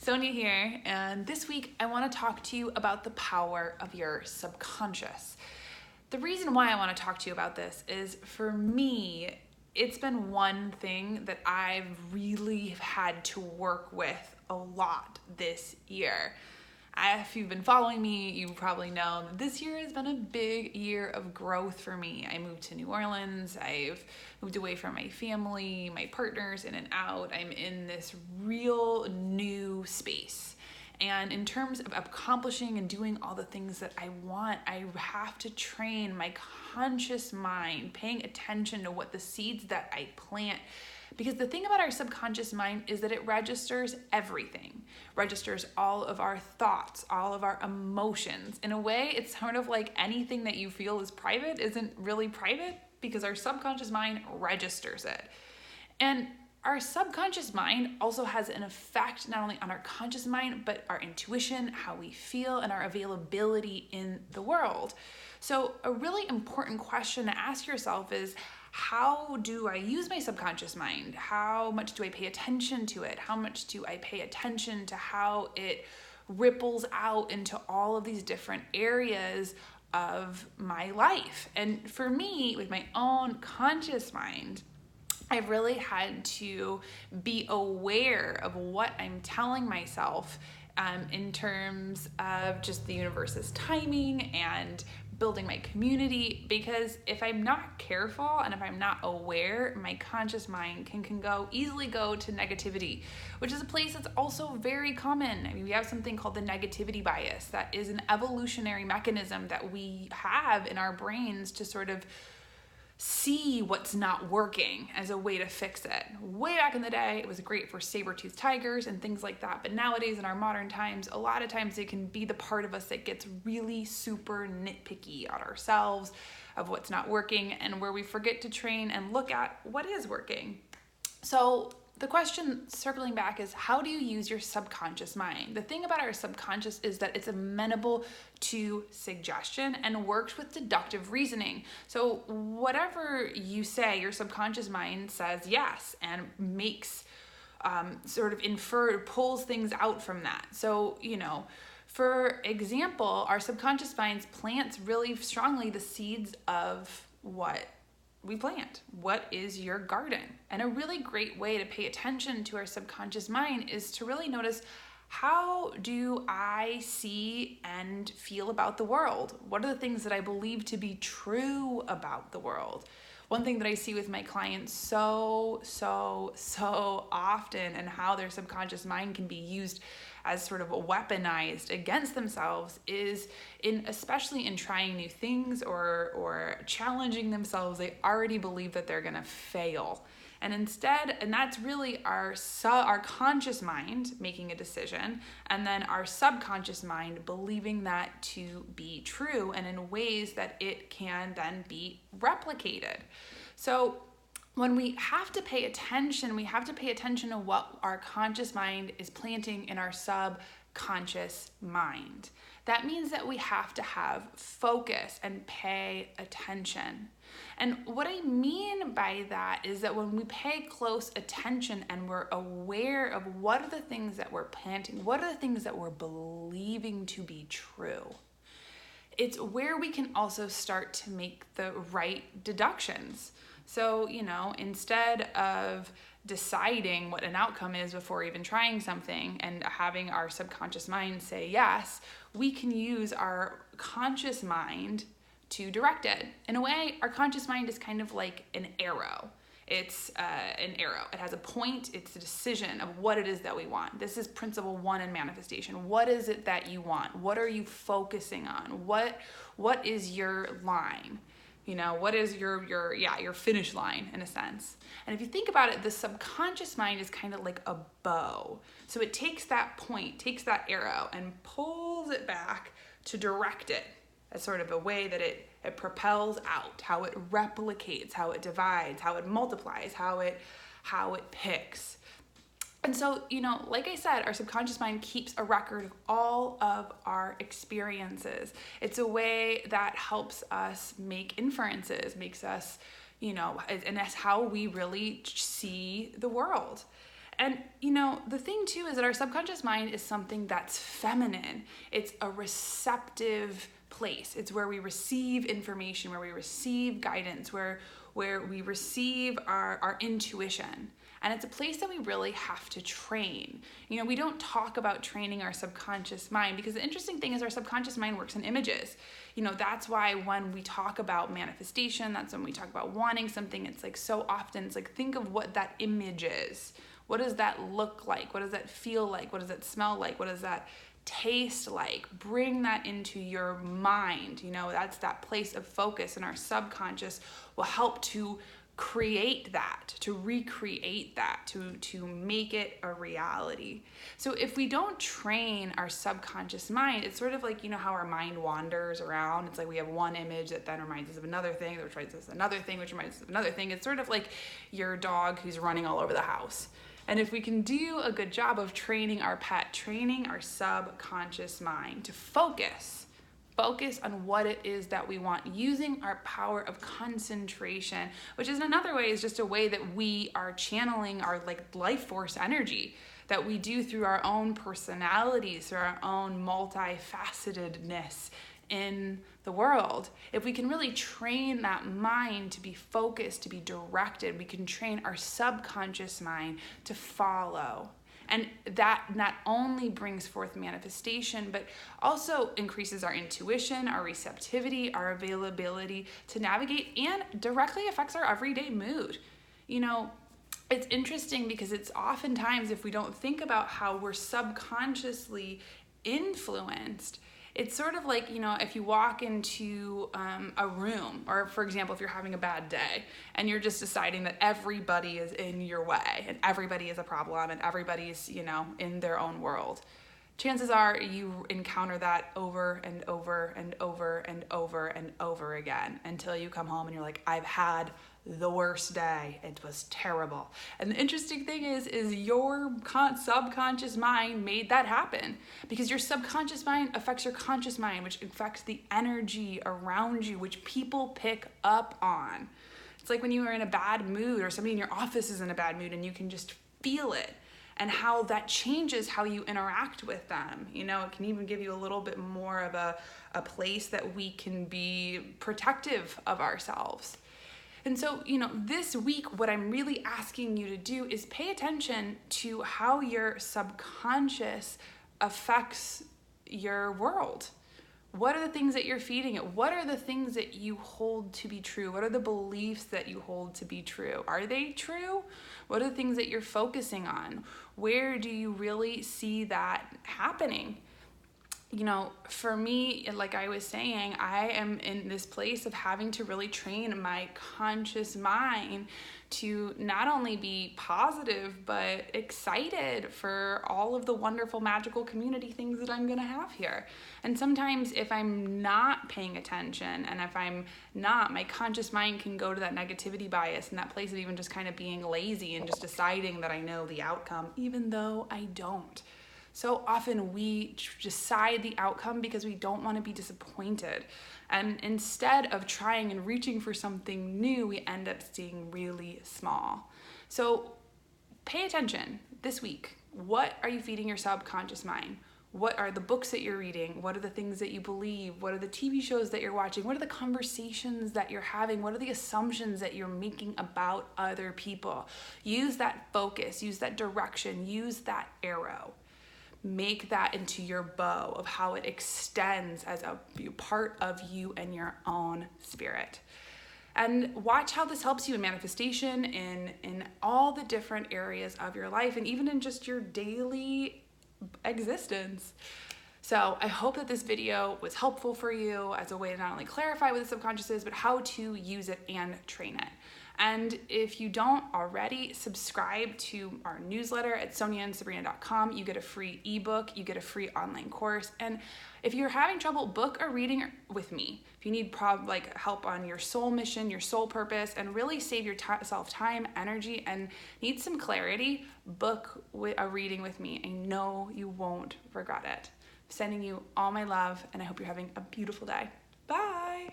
Sonia here, and this week I want to talk to you about the power of your subconscious. The reason why I want to talk to you about this is, for me, it's been one thing that I've really had to work with a lot this year. If you've been following me, you probably know that this year has been a big year of growth for me. I moved to New Orleans. I've moved away from my family, my partners, in and out. I'm in this real new space. And in terms of accomplishing and doing all the things that I want, I have to train my conscious mind, paying attention to what the seeds that I plant. Because the thing about our subconscious mind is that it registers everything, registers all of our thoughts, all of our emotions. In a way, it's sort of like anything that you feel is private isn't really private because our subconscious mind registers it. And our subconscious mind also has an effect not only on our conscious mind, but our intuition, how we feel, and our availability in the world. So a really important question to ask yourself is, how do I use my subconscious mind? How much do I pay attention to it? How much do I pay attention to how it ripples out into all of these different areas of my life? And for me, with my own conscious mind, I've really had to be aware of what I'm telling myself in terms of just the universe's timing and building my community, because if I'm not careful and if I'm not aware, my conscious mind can easily go to negativity, which is a place that's also very common. I mean, we have something called the negativity bias. That is an evolutionary mechanism that we have in our brains to sort of see what's not working as a way to fix it. Way back in the day, it was great for saber-toothed tigers and things like that. But nowadays, in our modern times, a lot of times it can be the part of us that gets really super nitpicky at ourselves of what's not working, and where we forget to train and look at what is working. So the question, circling back, is how do you use your subconscious mind? The thing about our subconscious is that it's amenable to suggestion and works with deductive reasoning. So whatever you say, your subconscious mind says yes and makes pulls things out from that. So, for example, our subconscious mind plants really strongly the seeds of what we plant. What is your garden? And a really great way to pay attention to our subconscious mind is to really notice, how do I see and feel about the world? What are the things that I believe to be true about the world? One thing that I see with my clients so often, and how their subconscious mind can be used as sort of weaponized against themselves, is especially in trying new things or challenging themselves, they already believe that they're gonna fail. And that's really our conscious mind making a decision, and then our subconscious mind believing that to be true, and in ways that it can then be replicated. So when we have to pay attention, to what our conscious mind is planting in our subconscious mind. That means that we have to have focus and pay attention. And what I mean by that is that when we pay close attention and we're aware of what are the things that we're planting, what are the things that we're believing to be true, it's where we can also start to make the right deductions. So, instead of deciding what an outcome is before even trying something and having our subconscious mind say yes, we can use our conscious mind to direct it. In a way, our conscious mind is kind of like an arrow. It's an arrow. It has a point. It's a decision of what it is that we want. This is principle 1 in manifestation. What is it that you want? What are you focusing on? What is your line? What is your finish line, in a sense. And if you think about it, the subconscious mind is kind of like a bow. So it takes that point, takes that arrow, and pulls it back to direct it as sort of a way that it propels out, how it replicates, how it divides, how it multiplies, how it picks. And so, like I said, our subconscious mind keeps a record of all of our experiences. It's a way that helps us make inferences, makes us, and that's how we really see the world. And the thing too is that our subconscious mind is something that's feminine. It's a receptive place. It's where we receive information, where we receive guidance, where we receive our intuition. And it's a place that we really have to train. We don't talk about training our subconscious mind, because the interesting thing is our subconscious mind works in images. That's why when we talk about manifestation, that's when we talk about wanting something, it's like so often, it's like, think of what that image is. What does that look like? What does that feel like? What does that smell like? What does that taste like? Bring that into your mind. That's that place of focus, and our subconscious will help to create that, to recreate that, to make it a reality. So if we don't train our subconscious mind, it's sort of like, how our mind wanders around. It's like we have one image that then reminds us of another thing, that reminds us of another thing, which reminds us of another thing. It's sort of like your dog who's running all over the house. And if we can do a good job of training our pet, training our subconscious mind to focus on what it is that we want, using our power of concentration, which is another way, is just a way that we are channeling our life force energy that we do through our own personalities, through our own multifacetedness in the world. If we can really train that mind to be focused, to be directed, we can train our subconscious mind to follow. And that not only brings forth manifestation, but also increases our intuition, our receptivity, our availability to navigate, and directly affects our everyday mood. It's interesting because it's oftentimes, if we don't think about how we're subconsciously influenced, it's sort of like, if you walk into a room, or for example, if you're having a bad day and you're just deciding that everybody is in your way and everybody is a problem and everybody's, in their own world, chances are you encounter that over and over and over and over and over again until you come home and you're like, I've had the worst day. It was terrible. And the interesting thing is your subconscious mind made that happen, because your subconscious mind affects your conscious mind, which affects the energy around you, which people pick up on. It's like when you are in a bad mood, or somebody in your office is in a bad mood, and you can just feel it, and how that changes how you interact with them. It can even give you a little bit more of a place that we can be protective of ourselves. And so, this week, what I'm really asking you to do is pay attention to how your subconscious affects your world. What are the things that you're feeding it? What are the things that you hold to be true? What are the beliefs that you hold to be true? Are they true? What are the things that you're focusing on? Where do you really see that happening? For me, like I was saying, I am in this place of having to really train my conscious mind to not only be positive, but excited for all of the wonderful, magical community things that I'm going to have here. And sometimes if I'm not paying attention, and if I'm not, my conscious mind can go to that negativity bias and that place of even just kind of being lazy and just deciding that I know the outcome, even though I don't. So often we decide the outcome because we don't want to be disappointed. And instead of trying and reaching for something new, we end up staying really small. So pay attention this week. What are you feeding your subconscious mind? What are the books that you're reading? What are the things that you believe? What are the TV shows that you're watching? What are the conversations that you're having? What are the assumptions that you're making about other people? Use that focus, use that direction, use that arrow. Make that into your bow of how it extends as a part of you and your own spirit. And watch how this helps you in manifestation, in all the different areas of your life, and even in just your daily existence. So I hope that this video was helpful for you as a way to not only clarify what the subconscious is, but how to use it and train it. And if you don't already, subscribe to our newsletter at soniaandsabrina.com. You get a free ebook, you get a free online course. And if you're having trouble, book a reading with me. If you need help on your soul mission, your soul purpose, and really save yourself time, energy, and need some clarity, book a reading with me. I know you won't regret it. Sending you all my love, and I hope you're having a beautiful day. Bye.